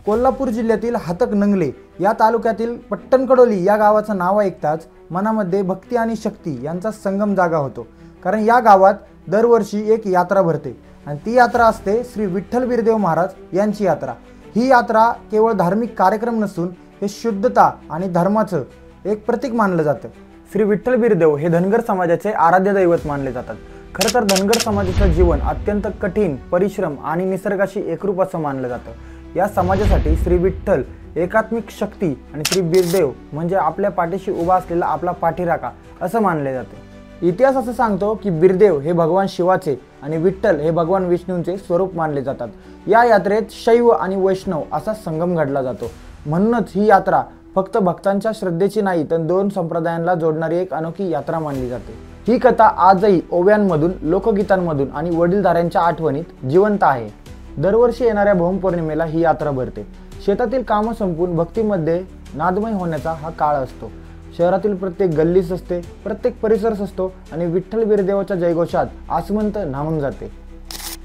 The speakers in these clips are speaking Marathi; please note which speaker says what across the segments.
Speaker 1: कोल्हापूर जिल्ह्यातील हातकणंगले या तालुक्यातील पट्टणकडोली या गावाचं नाव ऐकताच मनामध्ये भक्ती आणि शक्ती यांचा संगम जागा होतो। कारण या गावात दरवर्षी एक यात्रा भरते आणि ती यात्रा असते श्री विठ्ठल बिरदेव महाराज यांची यात्रा। ही यात्रा केवळ धार्मिक कार्यक्रम नसून हे शुद्धता आणि धर्माचं एक प्रतीक मानलं जातं। श्री विठ्ठल बिरदेव हे धनगर समाजाचे आराध्य दैवत मानले जातात। खरं तर धनगर समाजाचं जीवन अत्यंत कठीण, परिश्रम आणि निसर्गाशी एकरूप असं मानलं जातं। या समाजासाठी श्री विठ्ठल एकात्मिक शक्ती आणि श्री बिरदेव म्हणजे आपल्या पाठीशी उभा असलेला आपला पाठीराखा असं मानले जाते। इतिहास असं सांगतो की बिरदेव हे भगवान शिवाचे आणि विठ्ठल हे भगवान विष्णूंचे स्वरूप मानले जातात। या यात्रेत शैव आणि वैष्णव असा संगम घडला जातो। म्हणूनच ही यात्रा फक्त भक्तांच्या श्रद्धेची नाही तर दोन संप्रदायांना जोडणारी एक अनोखी यात्रा मानली जाते। ही कथा आजही ओव्यांमधून, लोकगीतांमधून आणि वडीलधाऱ्यांच्या आठवणीत जिवंत आहे। दरवर्षी येणाऱ्या भौमपौर्णिमेला ही यात्रा भरते। शेतातील कामं संपून भक्तीमध्ये नादमय होण्याचा हा काळ असतो। शहरातील प्रत्येक गल्लीस असते, प्रत्येक परिसर असतो आणि विठ्ठल बिरदेवाच्या जयघोषात आसमंत न्हावून जाते।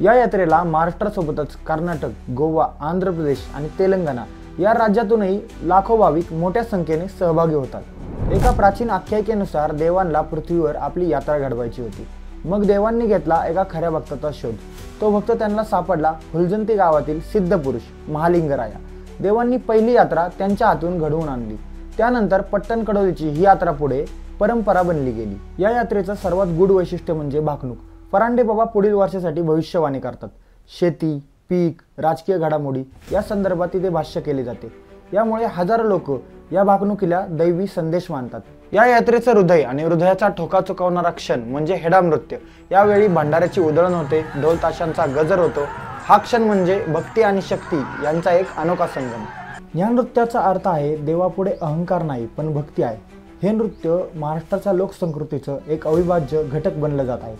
Speaker 1: या यात्रेला महाराष्ट्रासोबतच कर्नाटक, गोवा, आंध्र प्रदेश आणि तेलंगणा या राज्यातूनही लाखो भाविक मोठ्या संख्येने सहभागी होतात। एका प्राचीन आख्यायिकेनुसार देवांना पृथ्वीवर आपली यात्रा घडवायची होती। मग देवांनी घेतला एका खऱ्या भक्ताचा शोध। तो भक्त त्यांना सापडला फुलजंती गावातील सिद्ध पुरुष महालिंगराया। देवांनी पहिली यात्रा त्यांच्या हातून घडवून आणली। त्यानंतर पट्टणकडोलीची ही यात्रा पुढे परंपरा बनली गेली। या यात्रेचं सर्वात गूढ वैशिष्ट्य म्हणजे भाकणूक। फरांडे बाबा पुढील वर्षासाठी भविष्यवाणी करतात। शेती, पीक, राजकीय घडामोडी या संदर्भात तिथे भाष्य केले जाते। यामुळे हजारो लोक या भाकणुकीला दैवी संदेश मानतात। या यात्रेचं हृदय आणि हृदयाचा ठोका चुकवणारा क्षण म्हणजे हेडा नृत्य। यावेळी भंडाऱ्याची उधळण होते, ढोल ताशांचा गजर होतो। हा क्षण म्हणजे भक्ती आणि शक्ती यांचा एक अनोखा संगम। या नृत्याचा अर्थ आहे देवापुढे अहंकार नाही पण भक्ती आहे। हे नृत्य महाराष्ट्राच्या लोकसंस्कृतीचं एक अविभाज्य घटक बनलं जात आहे।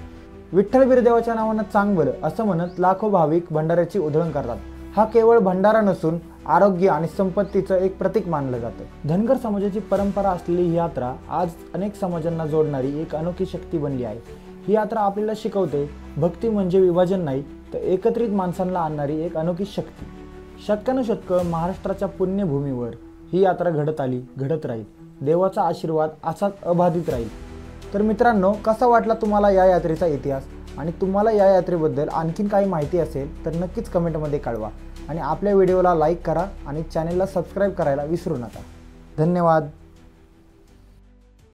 Speaker 1: विठ्ठल बिरदेवाच्या नावानं चांगलं असं म्हणत लाखो भाविक भंडाऱ्याची उधळण करतात। हा केवळ भंडारा नसून आरोग्य आणि संपत्तीचं एक प्रतीक मानलं जातं। धनगर समाजाची परंपरा असलेली ही यात्रा आज अनेक समाजांना जोडणारी एक अनोखी शक्ती बनली आहे। ही यात्रा आपल्याला शिकवते भक्ती म्हणजे विभाजन नाही तर एकत्रित माणसांना आणणारी एक अनोखी शक्ती। शतकानुशतकं महाराष्ट्राच्या पुण्यभूमीवर ही यात्रा घडत आली, घडत राहील। देवाचा आशीर्वाद असाच अबाधित राहील। तर मित्रांनो, कसा वाटला तुम्हाला या यात्रेचा इतिहास? आणि तुम्हाला या यात्रेबद्दल आणखीन काही माहिती असेल तर नक्कीच कमेंटमध्ये कळवा आणि आपल्या व्हिडिओला लाईक करा आणि चॅनेलला सबस्क्राईब करायला विसरू नका। धन्यवाद।